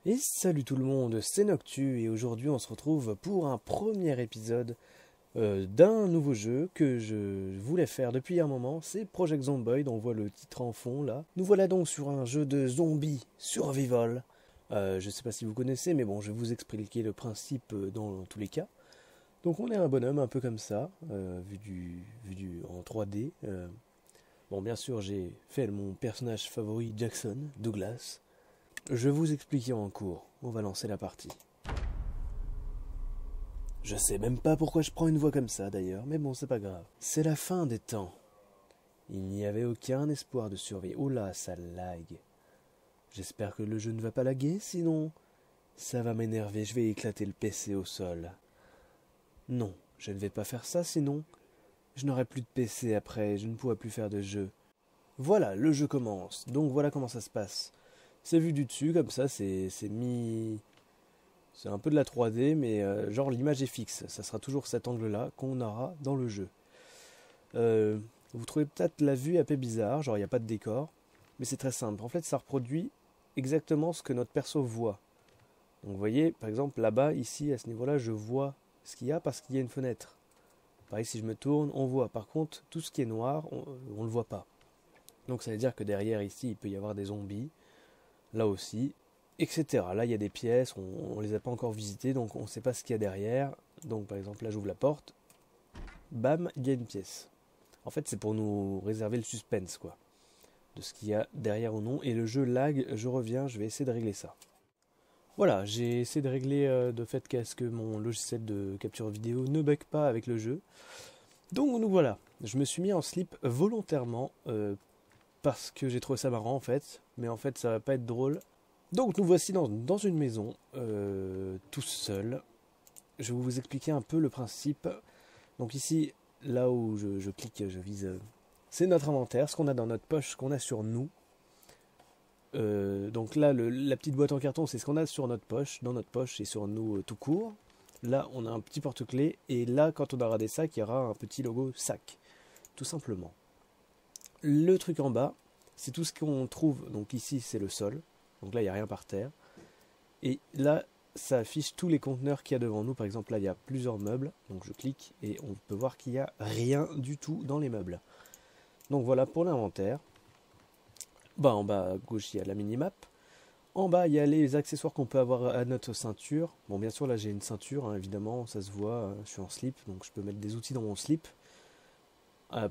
Et salut tout le monde, c'est Noctu et aujourd'hui on se retrouve pour un premier épisode d'un nouveau jeu que je voulais faire depuis un moment, c'est Project Zomboid, on voit le titre en fond là. Nous voilà donc sur un jeu de zombies survival. Je sais pas si vous connaissez mais bon je vais vous expliquer le principe dans tous les cas. Donc on est un bonhomme un peu comme ça, vu en 3D. Bon bien sûr j'ai fait mon personnage favori Jackson, Douglas. Je vais vous expliquer en cours. On va lancer la partie. Je sais même pas pourquoi je prends une voix comme ça d'ailleurs, mais bon, c'est pas grave. C'est la fin des temps. Il n'y avait aucun espoir de survie. Oh là, ça lag. J'espère que le jeu ne va pas laguer, sinon ça va m'énerver. Je vais éclater le PC au sol. Non, je ne vais pas faire ça, sinon je n'aurai plus de PC après. Je ne pourrai plus faire de jeu. Voilà, le jeu commence. Donc voilà comment ça se passe. C'est vu du dessus, comme ça, c'est mis. C'est un peu de la 3D, mais genre l'image est fixe. Ça sera toujours cet angle-là qu'on aura dans le jeu. Euh, Vous trouvez peut-être la vue un peu bizarre, genre il n'y a pas de décor, mais c'est très simple. En fait, ça reproduit exactement ce que notre perso voit. Donc vous voyez, par exemple, là-bas, ici, à ce niveau-là, je vois ce qu'il y a parce qu'il y a une fenêtre. Pareil, si je me tourne, on voit. Par contre, tout ce qui est noir, on ne le voit pas. Donc ça veut dire que derrière, ici, il peut y avoir des zombies. Là aussi, etc. Là, il y a des pièces, on ne les a pas encore visitées, donc on ne sait pas ce qu'il y a derrière. Donc, par exemple, là, j'ouvre la porte, bam, il y a une pièce. En fait, c'est pour nous réserver le suspense, quoi, de ce qu'il y a derrière ou non. Et le jeu lag, je reviens, je vais essayer de régler ça. Voilà, j'ai essayé de régler de fait qu'à ce que mon logiciel de capture vidéo ne bug pas avec le jeu. Donc, nous voilà. Je me suis mis en slip volontairement parce que j'ai trouvé ça marrant en fait. Mais en fait, ça va pas être drôle. Donc nous voici dans une maison, tout seul. Je vais vous expliquer un peu le principe. Donc ici, là où je clique, je vise. C'est notre inventaire, ce qu'on a dans notre poche, ce qu'on a sur nous. Donc là, la petite boîte en carton, c'est ce qu'on a sur notre poche, dans notre poche et sur nous tout court. Là, on a un petit porte-clés. Et là, quand on aura des sacs, il y aura un petit logo sac, tout simplement. Le truc en bas, c'est tout ce qu'on trouve. Donc ici, c'est le sol. Donc là, il n'y a rien par terre. Et là, ça affiche tous les conteneurs qu'il y a devant nous. Par exemple, là, il y a plusieurs meubles. Donc je clique et on peut voir qu'il n'y a rien du tout dans les meubles. Donc voilà pour l'inventaire. Bah, en bas à gauche, il y a la minimap. En bas, il y a les accessoires qu'on peut avoir à notre ceinture. Bon, bien sûr, là, j'ai une ceinture, hein, évidemment, ça se voit. Je suis en slip, donc je peux mettre des outils dans mon slip.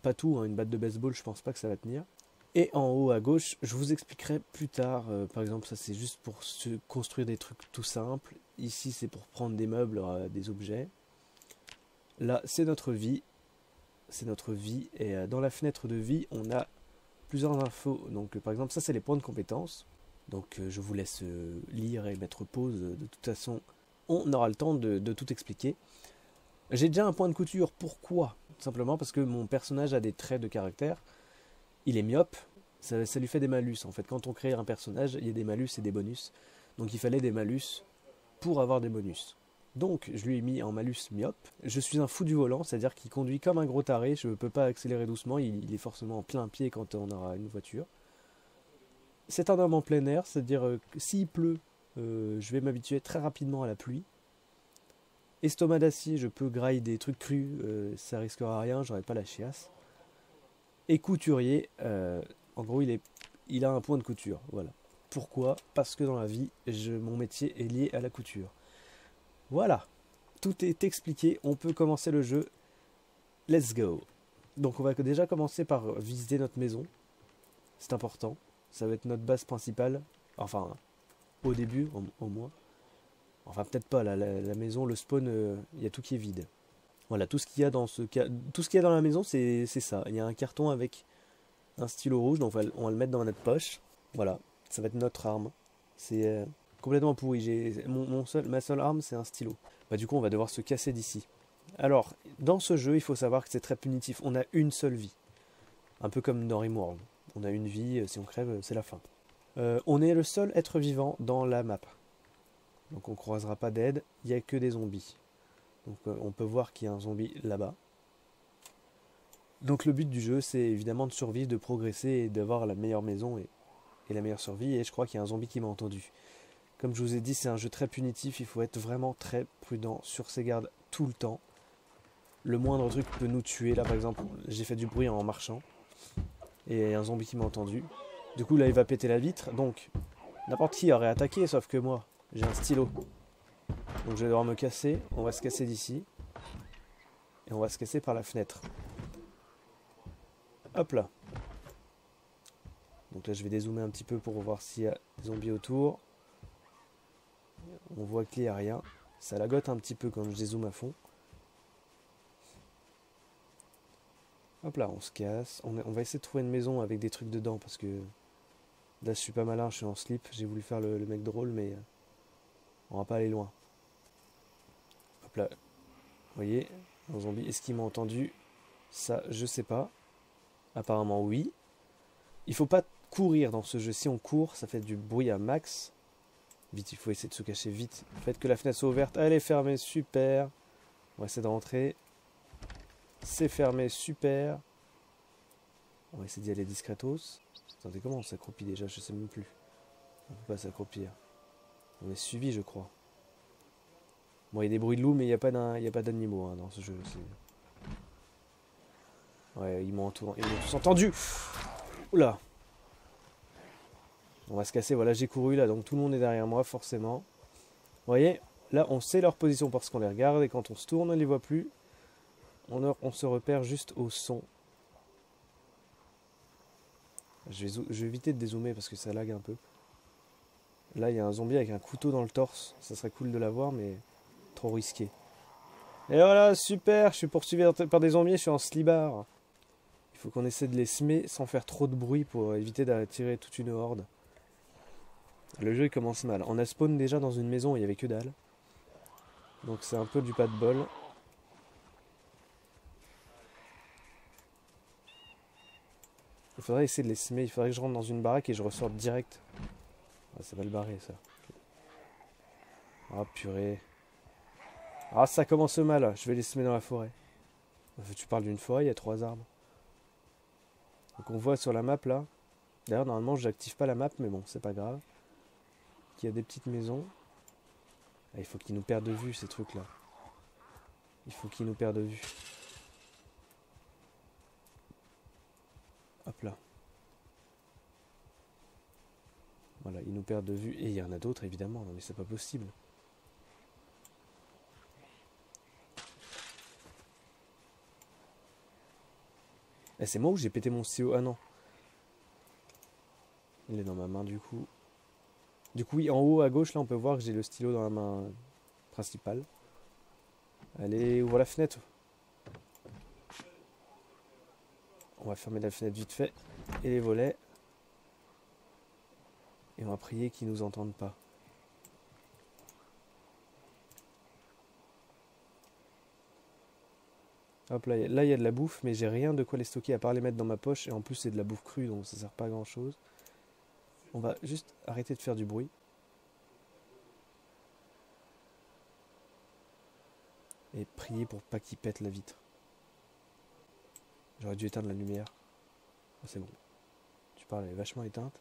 Pas tout, hein, une batte de baseball, je pense pas que ça va tenir. Et en haut à gauche, je vous expliquerai plus tard. Par exemple, ça c'est juste pour se construire des trucs tout simples. Ici, c'est pour prendre des meubles, des objets. Là, c'est notre vie. C'est notre vie. Et dans la fenêtre de vie, on a plusieurs infos. Donc, par exemple, ça c'est les points de compétences. Donc, je vous laisse lire et mettre pause. De toute façon, on aura le temps de tout expliquer. J'ai déjà un point de couture. Pourquoi? Tout simplement parce que mon personnage a des traits de caractère. Il est myope, ça lui fait des malus. En fait, quand on crée un personnage, il y a des malus et des bonus. Donc il fallait des malus pour avoir des bonus. Donc je lui ai mis en malus myope. Je suis un fou du volant, c'est-à-dire qu'il conduit comme un gros taré. Je ne peux pas accélérer doucement, il est forcément en plein pied quand on aura une voiture. C'est un homme en plein air, c'est-à-dire que s'il pleut, je vais m'habituer très rapidement à la pluie. Estomac d'acier, je peux grailler des trucs crus, ça risquera rien, j'aurai pas la chiasse. Et couturier, en gros, il a un point de couture. Voilà. Pourquoi? Parce que dans la vie, mon métier est lié à la couture. Voilà. Tout est expliqué. On peut commencer le jeu. Let's go. Donc on va déjà commencer par visiter notre maison. C'est important. Ça va être notre base principale. Enfin, au début, au moins. Enfin, peut-être pas. La maison, le spawn, il y a tout qui est vide. Voilà, tout ce qu'il y a dans tout ce qu'il y a dans la maison, c'est ça. Il y a un carton avec un stylo rouge, donc on va le mettre dans notre poche. Voilà, ça va être notre arme. C'est complètement pourri. Ma seule arme, c'est un stylo. Bah, du coup, on va devoir se casser d'ici. Alors, dans ce jeu, il faut savoir que c'est très punitif. On a une seule vie. Un peu comme dans Rimworld. On a une vie, si on crève, c'est la fin. On est le seul être vivant dans la map. Donc on croisera pas d'aide, il n'y a que des zombies. Donc on peut voir qu'il y a un zombie là-bas. Donc le but du jeu, c'est évidemment de survivre, de progresser et d'avoir la meilleure maison et la meilleure survie. Et je crois qu'il y a un zombie qui m'a entendu. Comme je vous ai dit, c'est un jeu très punitif, il faut être vraiment très prudent sur ses gardes tout le temps. Le moindre truc peut nous tuer. Là par exemple, j'ai fait du bruit en marchant. Et il y a un zombie qui m'a entendu. Du coup là il va péter la vitre. Donc n'importe qui aurait attaqué sauf que moi. J'ai un stylo. Donc je vais devoir me casser. On va se casser d'ici. Et on va se casser par la fenêtre. Hop là. Donc là je vais dézoomer un petit peu pour voir s'il y a des zombies autour. On voit qu'il n'y a rien. Ça lagote un petit peu quand je dézoome à fond. Hop là, on se casse. On va essayer de trouver une maison avec des trucs dedans parce que là je suis pas malin, je suis en slip. J'ai voulu faire le mec drôle mais on va pas aller loin. Hop là. Vous voyez, un zombie. Est-ce qu'il m'a entendu? Ça, je sais pas. Apparemment oui. Il faut pas courir dans ce jeu. Si on court, ça fait du bruit à max. Vite, il faut essayer de se cacher vite. Faites que la fenêtre soit ouverte. Elle est fermée, super. On va essayer de rentrer. C'est fermé, super. On va essayer d'y aller discretos. Attendez, comment on s'accroupit déjà? Je sais même plus. On peut pas s'accroupir. On est suivi, je crois. Bon, il y a des bruits de loups, mais il n'y a pas d'animaux hein, dans ce jeu. Ouais, ils m'ont tous entendu. Oula. On va se casser. Voilà, j'ai couru là, donc tout le monde est derrière moi, forcément. Vous voyez, là, on sait leur position parce qu'on les regarde, et quand on se tourne, on ne les voit plus. On se repère juste au son. Je vais éviter de dézoomer parce que ça lag un peu. Là, il y a un zombie avec un couteau dans le torse. Ça serait cool de l'avoir, mais trop risqué. Et voilà, super. Je suis poursuivi par des zombies, je suis en slibard. Il faut qu'on essaie de les semer sans faire trop de bruit pour éviter d'attirer toute une horde. Le jeu il commence mal. On a spawn déjà dans une maison où il n'y avait que dalle. Donc c'est un peu du pas de bol. Il faudrait essayer de les semer. Il faudrait que je rentre dans une baraque et je ressorte direct. Ah, ça va le barrer ça. Ah purée. Ah ça commence mal. Je vais les semer dans la forêt. Tu parles d'une forêt, il y a 3 arbres. Donc on voit sur la map là. D'ailleurs normalement j'active pas la map mais bon c'est pas grave. Il y a des petites maisons. Ah, il faut qu'ils nous perdent de vue ces trucs là. Il faut qu'ils nous perdent de vue. Hop là. Voilà, ils nous perdent de vue. Et il y en a d'autres évidemment. Non mais c'est pas possible. Eh, c'est moi où j'ai pété mon stylo? Ah non. Il est dans ma main du coup. Du coup oui, en haut à gauche là on peut voir que j'ai le stylo dans la main principale. Allez, ouvre la fenêtre. On va fermer la fenêtre vite fait. Et les volets. Et on va prier qu'ils nous entendent pas. Hop là, il y a de la bouffe, mais j'ai rien de quoi les stocker à part les mettre dans ma poche. Et en plus c'est de la bouffe crue, donc ça sert pas à grand chose. On va juste arrêter de faire du bruit. Et prier pour pas qu'ils pètent la vitre. J'aurais dû éteindre la lumière. Oh, c'est bon. Tu parles, elle est vachement éteinte.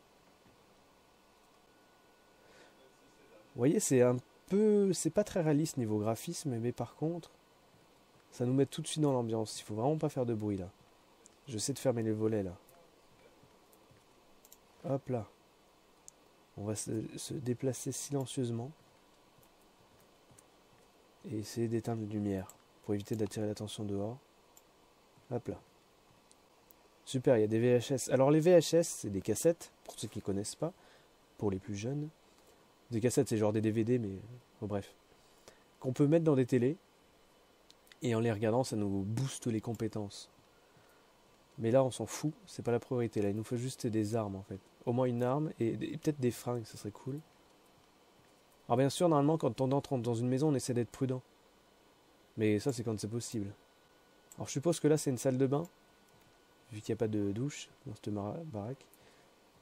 Vous voyez, c'est un peu... C'est pas très réaliste niveau graphisme, mais par contre, ça nous met tout de suite dans l'ambiance. Il faut vraiment pas faire de bruit là. J'essaie de fermer les volets là. Hop là. On va se déplacer silencieusement. Et essayer d'éteindre la lumière pour éviter d'attirer l'attention dehors. Hop là. Super, il y a des VHS. Alors les VHS, c'est des cassettes, pour ceux qui ne connaissent pas, pour les plus jeunes. Des cassettes, c'est genre des DVD, mais bref. Qu'on peut mettre dans des télés. Et en les regardant, ça nous booste les compétences. Mais là, on s'en fout, c'est pas la priorité. Là, il nous faut juste des armes en fait. Au moins une arme et peut-être des fringues, ça serait cool. Alors bien sûr, normalement, quand on entre dans une maison, on essaie d'être prudent. Mais ça, c'est quand c'est possible. Alors je suppose que là, c'est une salle de bain. Vu qu'il n'y a pas de douche dans cette baraque.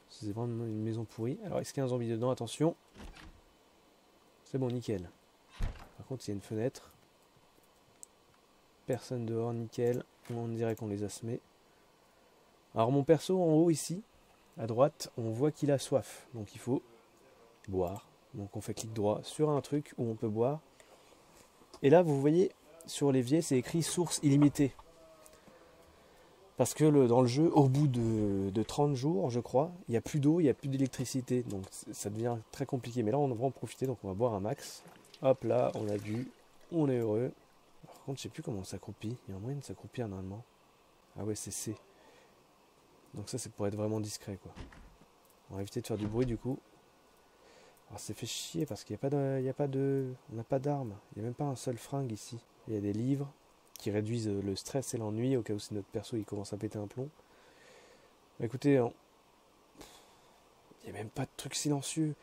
C'est vraiment une maison pourrie. Alors, est-ce qu'il y a un zombie dedans? Attention. C'est bon, nickel. Par contre, il y a une fenêtre. Personne dehors, nickel. On dirait qu'on les a semés. Alors, mon perso, en haut, ici, à droite, on voit qu'il a soif. Donc, il faut boire. Donc on fait clic droit sur un truc où on peut boire. Et là, vous voyez, sur l'évier, c'est écrit source illimitée. Parce que dans le jeu, au bout de 30 jours, je crois, il n'y a plus d'eau, il n'y a plus d'électricité. Donc ça devient très compliqué. Mais là, on va en profiter, donc on va boire un max. Hop là, on a bu, on est heureux. Par contre, je sais plus comment on s'accroupit. Il y a un moyen de s'accroupir normalement. Ah ouais, c'est C. Donc ça, c'est pour être vraiment discret, quoi. On va éviter de faire du bruit, du coup. Alors c'est fait chier parce qu'il n'y a pas de... On n'a pas d'armes. Il n'y a même pas un seul fringue ici. Il y a des livres qui réduisent le stress et l'ennui au cas où c'est notre perso il commence à péter un plomb. Bah, écoutez, il n'y a même pas de truc silencieux.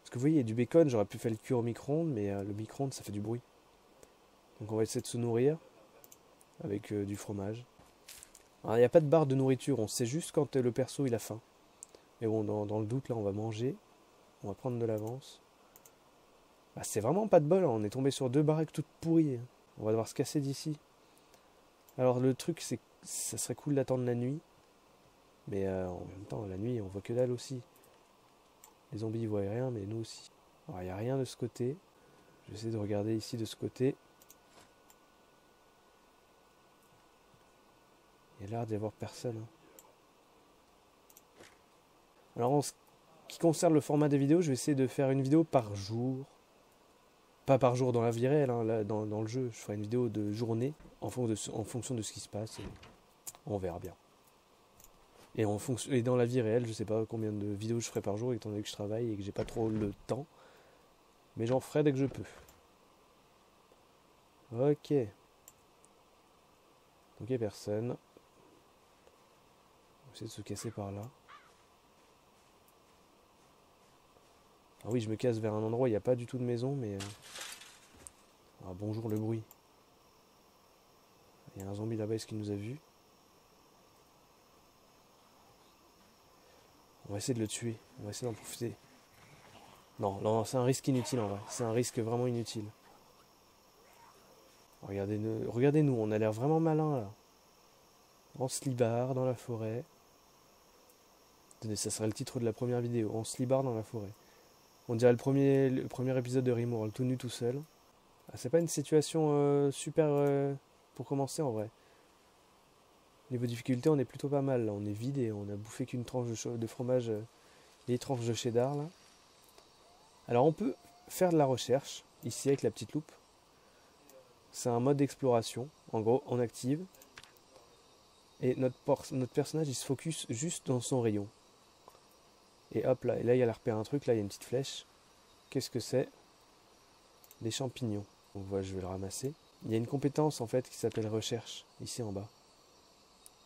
Parce que vous voyez, il y a du bacon, j'aurais pu faire le cuire au micro-ondes, mais le micro-ondes ça fait du bruit. Donc on va essayer de se nourrir avec du fromage. Alors il n'y a pas de barre de nourriture, on sait juste quand le perso il a faim. Mais bon, dans le doute là, on va manger. On va prendre de l'avance. Bah, c'est vraiment pas de bol, hein. On est tombé sur 2 baraques toutes pourries. On va devoir se casser d'ici. Alors le truc c'est que ça serait cool d'attendre la nuit. Mais en même temps, la nuit on voit que dalle aussi. Les zombies ils voient rien, mais nous aussi. Alors il n'y a rien de ce côté. Je vais essayer de regarder ici de ce côté. Il y a l'air d'y avoir personne, hein. Alors en ce qui concerne le format des vidéos, je vais essayer de faire une vidéo par jour. Pas par jour dans la vie réelle, hein, là, dans le jeu. Je ferai une vidéo de journée en fonction de ce qui se passe. Et on verra bien. Et dans la vie réelle, je sais pas combien de vidéos je ferai par jour, étant donné que je travaille et que j'ai pas trop le temps. Mais j'en ferai dès que je peux. Ok. Donc il n'y a personne. On va essayer de se casser par là. Ah oui, je me casse vers un endroit où il n'y a pas du tout de maison, mais... Ah, bonjour le bruit. Il y a un zombie là-bas, est-ce qu'il nous a vus? On va essayer de le tuer. On va essayer d'en profiter. Non, non, c'est un risque inutile en vrai. C'est un risque vraiment inutile. Regardez-nous, on a l'air vraiment malin là. En slibard dans la forêt. Attendez, ça serait le titre de la première vidéo. En slibard dans la forêt. On dirait le premier épisode de Rimworld, tout nu tout seul. Ah, c'est pas une situation super pour commencer en vrai. Niveau difficulté, on est plutôt pas mal là. On est vide et on a bouffé qu'une tranche de fromage et une tranche de cheddar là. Alors on peut faire de la recherche ici avec la petite loupe. C'est un mode d'exploration. En gros, on active. Et notre personnage il se focus juste dans son rayon. Et hop là, et là il a repéré un truc, là il y a une petite flèche. Qu'est-ce que c'est? Des champignons. Donc voilà, je vais le ramasser. Il y a une compétence en fait qui s'appelle recherche, ici en bas.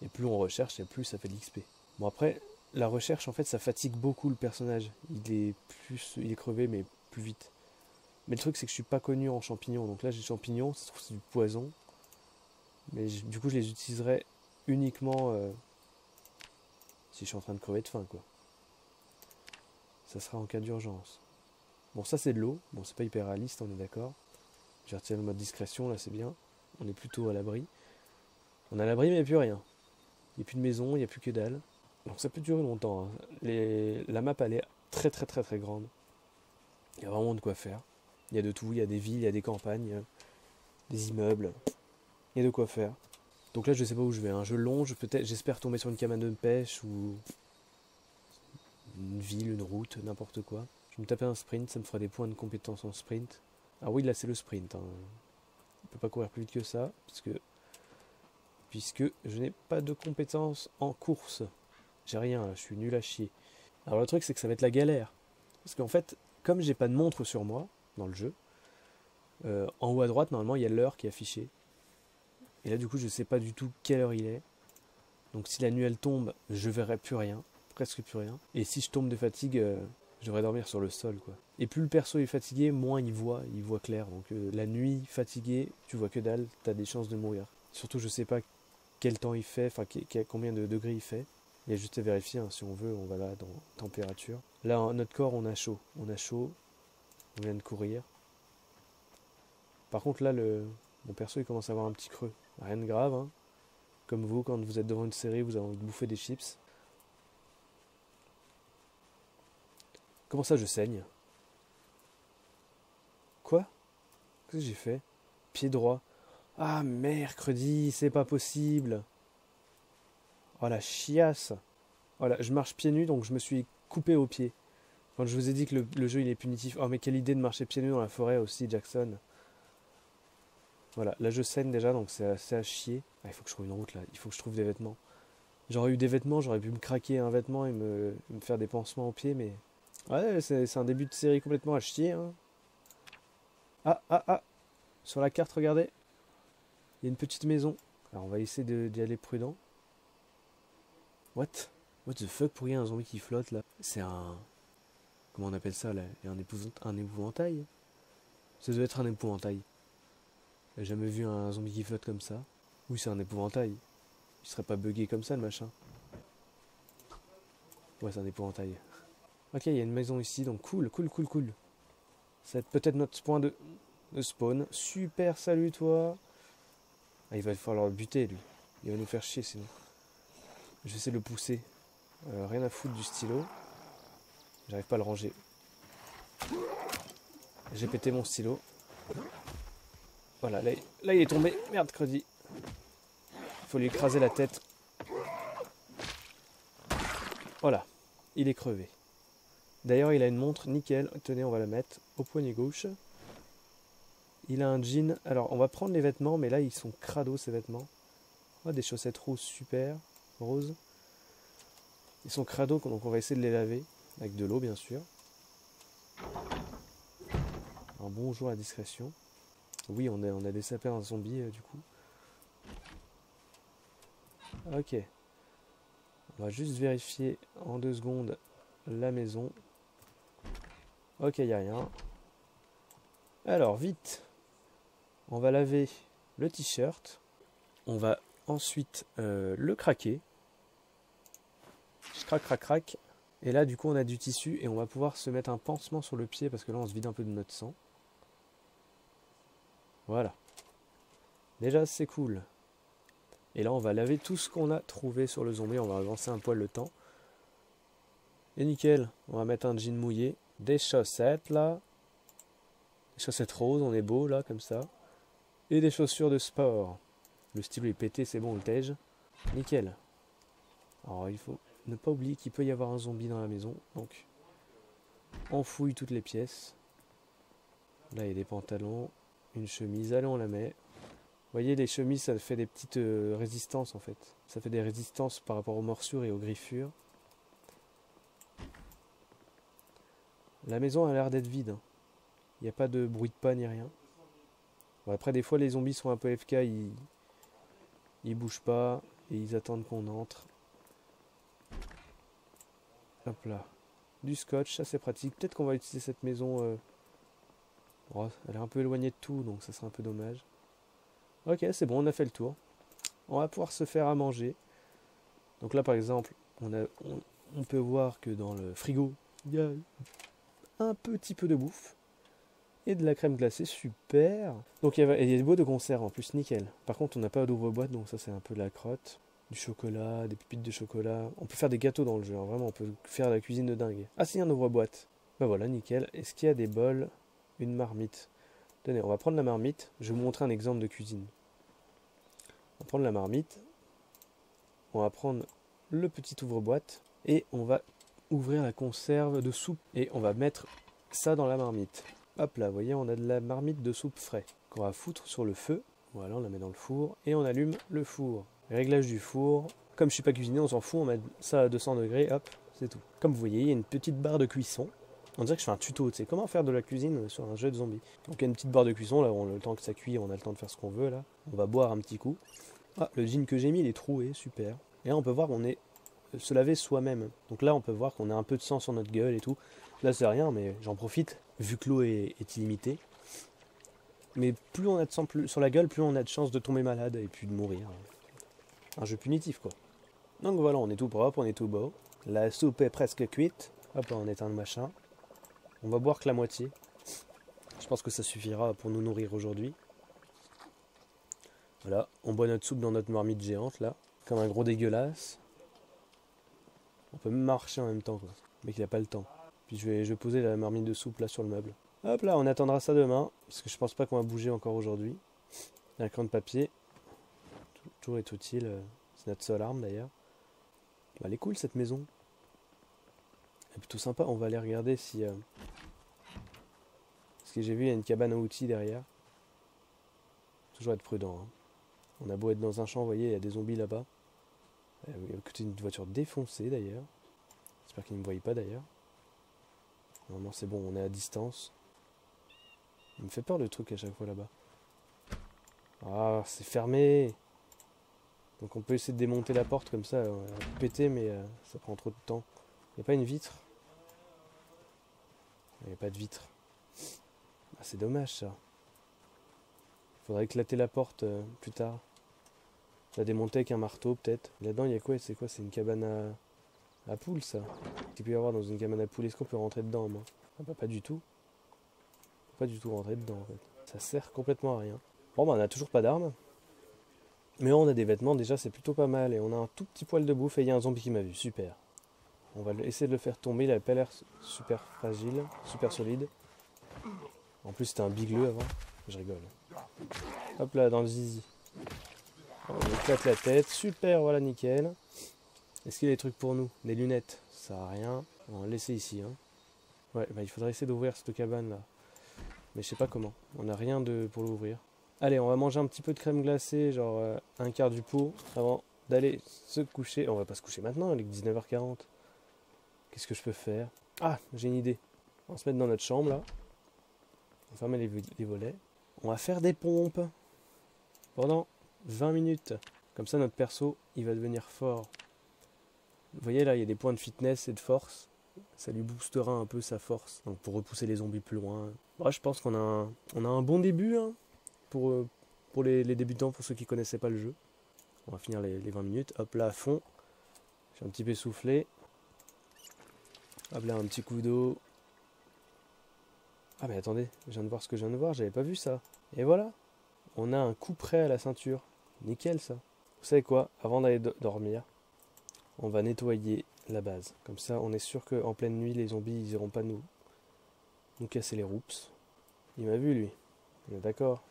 Et plus on recherche, et plus ça fait de l'XP. Bon après, la recherche en fait ça fatigue beaucoup le personnage. Il est crevé mais plus vite. Mais le truc c'est que je suis pas connu en champignons. Donc là j'ai champignons, ça se trouve c'est du poison. Mais du coup je les utiliserai uniquement si je suis en train de crever de faim quoi. Ça sera en cas d'urgence. Bon ça c'est de l'eau, bon c'est pas hyper réaliste on est d'accord. J'ai retiré le mode discrétion là c'est bien. On est plutôt à l'abri. On est à l'abri mais il n'y a plus rien. Il n'y a plus de maison, il n'y a plus que dalle. Donc ça peut durer longtemps, hein. La map elle est très très très très grande. Il y a vraiment de quoi faire. Il y a de tout, il y a des villes, il y a des campagnes, des immeubles. Il y a de quoi faire. Donc là je sais pas où je vais, hein. Je longe, peut-être, j'espère tomber sur une cabane de pêche ou une ville, une route, n'importe quoi. Je vais me taper un sprint, ça me fera des points de compétence en sprint. Ah oui là c'est le sprint, hein. On peut pas courir plus vite que ça, puisque je n'ai pas de compétences en course. J'ai rien, je suis nul à chier. Alors le truc c'est que ça va être la galère. Parce qu'en fait, comme j'ai pas de montre sur moi dans le jeu, en haut à droite normalement il y a l'heure qui est affichée. Et là du coup je sais pas du tout quelle heure il est. Donc si la nuit elle tombe, je verrai plus rien, presque plus rien. Et si je tombe de fatigue, je devrais dormir sur le sol quoi. Et plus le perso est fatigué, moins il voit clair. Donc la nuit fatigué, tu vois que dalle, t'as des chances de mourir. Surtout je sais pas quel temps il fait, enfin combien de degrés il fait. Il y a juste à vérifier, hein, si on veut, on va là dans température. Là, notre corps, on a chaud. On vient de courir. Par contre, là, mon perso, il commence à avoir un petit creux. Rien de grave, hein. Comme vous, quand vous êtes devant une série, vous avez envie de bouffer des chips. Comment ça, je saigne? Qu'est-ce que j'ai fait? Pied droit. Ah, mercredi, c'est pas possible. Oh la chiasse. Voilà, je marche pieds nus, donc je me suis coupé au pied. Quand je vous ai dit que le jeu il est punitif. Oh mais quelle idée de marcher pieds nus dans la forêt aussi, Jackson. Voilà, là je saigne déjà, donc c'est assez à chier. Ah, il faut que je trouve une route là, il faut que je trouve des vêtements. J'aurais eu des vêtements, j'aurais pu me craquer un vêtement et me faire des pansements au pied, mais... Ouais, c'est un début de série complètement à chier, hein. Ah, ah, ah. Sur la carte, regardez. Il y a une petite maison. Alors on va essayer d'y aller prudent. What? What the fuck, pourquoi il y a un zombie qui flotte là? C'est un... Comment on appelle ça là? Un épouvantail? Ça doit être un épouvantail. J'ai jamais vu un zombie qui flotte comme ça. Oui, c'est un épouvantail. Il serait pas buggé comme ça le machin. Ouais, c'est un épouvantail. Ok, il y a une maison ici, donc cool, cool, cool, cool. Ça va être peut-être notre point de spawn. Super, salut toi. Ah, il va falloir le buter lui. Il va nous faire chier sinon. Je vais essayer de le pousser. Rien à foutre du stylo. J'arrive pas à le ranger. J'ai pété mon stylo. Voilà, là il est tombé. Merde, credi. Faut lui écraser la tête. Voilà, il est crevé. D'ailleurs, il a une montre nickel. Tenez, on va la mettre au poignet gauche. Il a un jean. Alors, on va prendre les vêtements, mais là, ils sont crado ces vêtements. Oh, des chaussettes roses, super. Roses. Ils sont crado, donc on va essayer de les laver. Avec de l'eau, bien sûr. Un bonjour à la discrétion. Oui, on a des sapins zombies, du coup. Ok. On va juste vérifier en 2 secondes la maison. Ok, il n'y a rien. Alors, vite. On va laver le t-shirt. On va ensuite le craquer. Je craque, craque, craque. Et là, du coup, on a du tissu et on va pouvoir se mettre un pansement sur le pied parce que là, on se vide un peu de notre sang. Voilà. Déjà, c'est cool. Et là, on va laver tout ce qu'on a trouvé sur le zombie. On va avancer un poil le temps. Et nickel. On va mettre un jean mouillé. Des chaussettes, là. Des chaussettes roses, on est beau, là, comme ça. Et des chaussures de sport. Le stylo est pété, c'est bon, on le tège. Nickel. Alors, il faut ne pas oublier qu'il peut y avoir un zombie dans la maison. Donc, on fouille toutes les pièces. Là, il y a des pantalons. Une chemise. Allez, on la met. Vous voyez, les chemises, ça fait des petites résistances, en fait. Ça fait des résistances par rapport aux morsures et aux griffures. La maison a l'air d'être vide. Hein. Il n'y a pas de bruit de pas ni rien. Bon, après, des fois, les zombies sont un peu FK. Ils bougent pas. Et ils attendent qu'on entre. Hop là. Du scotch, ça c'est pratique. Peut-être qu'on va utiliser cette maison... Oh, elle est un peu éloignée de tout, donc ça serait un peu dommage. Ok, c'est bon, on a fait le tour. On va pouvoir se faire à manger. Donc là, par exemple, on peut voir que dans le frigo, il y a un petit peu de bouffe. Et de la crème glacée, super. Donc il y a des boîtes de conserve en plus, nickel. Par contre, on n'a pas d'ouvre-boîte, donc ça c'est un peu de la crotte. Du chocolat, des pépites de chocolat. On peut faire des gâteaux dans le jeu, hein, vraiment, on peut faire la cuisine de dingue. Ah si, un ouvre-boîte. Bah voilà, nickel. Est-ce qu'il y a des bols? Une marmite. Tenez, on va prendre la marmite. Je vais vous montrer un exemple de cuisine. On va prendre la marmite. On va prendre le petit ouvre-boîte. Et on va ouvrir la conserve de soupe. Et on va mettre ça dans la marmite. Hop là, vous voyez, on a de la marmite de soupe frais. Qu'on va foutre sur le feu. Voilà, on la met dans le four. Et on allume le four. Réglage du four. Comme je suis pas cuisinier, on s'en fout. On met ça à 200 degrés. Hop, c'est tout. Comme vous voyez, il y a une petite barre de cuisson. On dirait que je fais un tuto, tu sais, comment faire de la cuisine sur un jeu de zombies. Donc il y a une petite barre de cuisson, là, on a le temps que ça cuit, on a le temps de faire ce qu'on veut, là. On va boire un petit coup. Ah, le jean que j'ai mis, il est troué, super. Et là, on peut voir qu'on est se laver soi-même. Donc là, on peut voir qu'on a un peu de sang sur notre gueule et tout. Là, c'est rien, mais j'en profite, vu que l'eau est illimitée. Mais plus on a de sang sur la gueule, plus on a de chances de tomber malade et puis de mourir. Un jeu punitif, quoi. Donc voilà, on est tout propre, on est tout beau. La soupe est presque cuite. Hop, on éteint le machin. On va boire que la moitié. Je pense que ça suffira pour nous nourrir aujourd'hui. Voilà, on boit notre soupe dans notre marmite géante là, comme un gros dégueulasse. On peut même marcher en même temps quoi. Le mec il a pas le temps. Puis je vais poser la marmite de soupe là sur le meuble. Hop là, on attendra ça demain, parce que je pense pas qu'on va bouger encore aujourd'hui. Un cran de papier. Toujours est utile, c'est notre seule arme d'ailleurs. Bah, elle est cool cette maison. Elle est plutôt sympa, on va aller regarder si... Parce que j'ai vu, il y a une cabane à outils derrière. Toujours être prudent. Hein. On a beau être dans un champ, vous voyez, il y a des zombies là-bas. Il y a côté une voiture défoncée d'ailleurs. J'espère qu'ils ne me voient pas d'ailleurs. Normalement c'est bon, on est à distance. Il me fait peur le truc à chaque fois là-bas. Ah, c'est fermé. Donc on peut essayer de démonter la porte comme ça, péter, mais ça prend trop de temps. Il n'y a pas une vitre? Il n'y a pas de vitre. Ah, c'est dommage ça. Il faudrait éclater la porte plus tard. La démonter avec un marteau peut-être. Là-dedans il y a quoi? C'est quoi? C'est une cabane à poules ça. Qu'est-ce qu'il peut y avoir dans une cabane à poules? Est-ce qu'on peut rentrer dedans moi? Ah bah pas du tout. On peut pas du tout rentrer dedans en fait. Ça sert complètement à rien. Bon bah on n'a toujours pas d'armes. Mais on a des vêtements déjà, c'est plutôt pas mal. Et on a un tout petit poil de bouffe et il y a un zombie qui m'a vu. Super. On va essayer de le faire tomber. Il a pas l'air super fragile, super solide. En plus c'était un bigleux avant. Je rigole. Hop là, dans le zizi. On éclate la tête. Super, voilà, nickel. Est-ce qu'il y a des trucs pour nous? Des lunettes? Ça sert à rien. On va le laisser ici. Hein. Ouais, bah il faudrait essayer d'ouvrir cette cabane là. Mais je sais pas comment. On n'a rien pour l'ouvrir. Allez, on va manger un petit peu de crème glacée, genre un quart du pot, avant d'aller se coucher. On va pas se coucher maintenant, il est 19h40. Qu'est-ce que je peux faire? Ah, j'ai une idée. On va se mettre dans notre chambre, là. On va fermer les volets. On va faire des pompes pendant 20 minutes. Comme ça, notre perso, il va devenir fort. Vous voyez, là, il y a des points de fitness et de force. Ça lui boostera un peu sa force. Donc, pour repousser les zombies plus loin. Moi, je pense qu'on a un bon début, hein. Pour les débutants, pour ceux qui ne connaissaient pas le jeu. On va finir les 20 minutes. Hop là, à fond. Je suis un petit peu essoufflé. Hop là, un petit coup d'eau. Ah mais attendez, je viens de voir ce que je viens de voir, j'avais pas vu ça. Et voilà, on a un coup près à la ceinture. Nickel ça. Vous savez quoi? Avant d'aller dormir, on va nettoyer la base. Comme ça, on est sûr qu'en pleine nuit, les zombies, ils iront pas nous casser les roups. Il m'a vu lui. On est d'accord.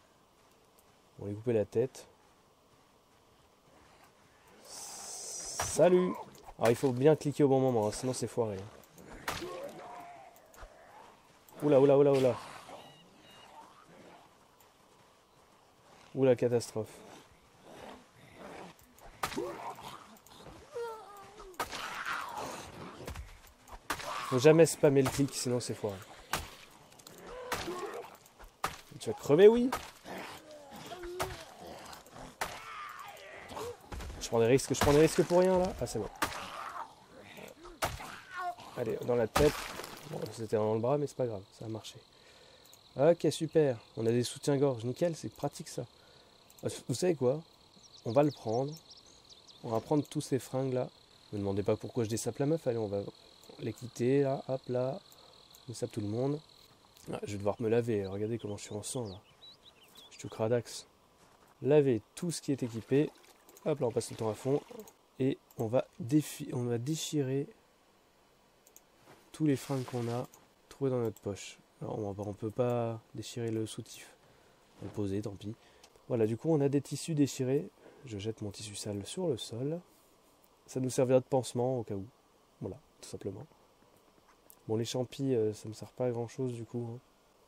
On va lui couper la tête. Salut! Alors il faut bien cliquer au bon moment, hein, sinon c'est foiré. Oula, oula, oula, oula. Oula, catastrophe. Faut jamais spammer le clic, sinon c'est foiré. Tu vas crever, oui? Je prends des risques pour rien là. Ah c'est bon. Allez, dans la tête. Bon, c'était dans le bras, mais c'est pas grave, ça a marché. Ok, super. On a des soutiens-gorge, nickel, c'est pratique ça. Vous savez quoi? On va le prendre. On va prendre tous ces fringues là. Ne me demandez pas pourquoi je désape la meuf. Allez, on va les quitter là, hop là. On sape tout le monde. Ah, je vais devoir me laver. Regardez comment je suis en sang là. Je suis tout cradax. Laver tout ce qui est équipé. Hop là, on passe le temps à fond. Et on va déchirer tous les fringues qu'on a trouvés dans notre poche. Alors, on peut pas déchirer le soutif. On va le poser, tant pis. Voilà, du coup, on a des tissus déchirés. Je jette mon tissu sale sur le sol. Ça nous servira de pansement au cas où. Voilà, tout simplement. Bon, les champis, ça me sert pas à grand chose du coup. Hein.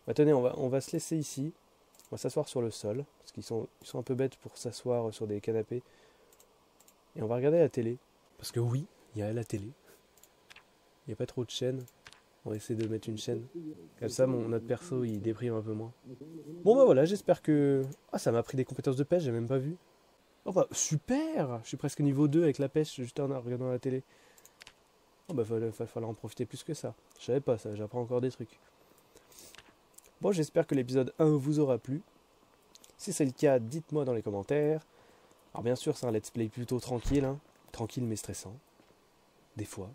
Bah, tenez, on va se laisser ici. On va s'asseoir sur le sol. Parce qu'ils sont un peu bêtes pour s'asseoir sur des canapés. Et on va regarder la télé. Parce que oui, il y a la télé. Il n'y a pas trop de chaînes. On va essayer de mettre une chaîne. Comme ça, notre perso, il déprime un peu moins. Bon, bah voilà, j'espère que... Ah, ça m'a pris des compétences de pêche, j'ai même pas vu. Oh bah, super! Je suis presque niveau 2 avec la pêche, juste en regardant la télé. Oh bah, il va falloir en profiter plus que ça. Je savais pas ça, j'apprends encore des trucs. Bon, j'espère que l'épisode 1 vous aura plu. Si c'est le cas, dites-moi dans les commentaires. Alors bien sûr, c'est un let's play plutôt tranquille, hein. Tranquille mais stressant. Des fois.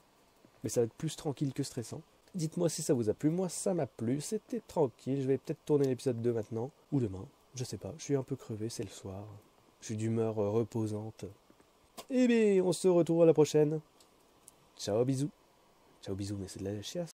Mais ça va être plus tranquille que stressant. Dites-moi si ça vous a plu. Moi, ça m'a plu. C'était tranquille. Je vais peut-être tourner l'épisode 2 maintenant. Ou demain. Je sais pas. Je suis un peu crevé. C'est le soir. Je suis d'humeur reposante. Eh bien, on se retrouve à la prochaine. Ciao, bisous. Ciao, bisous, mais c'est de la chiasse.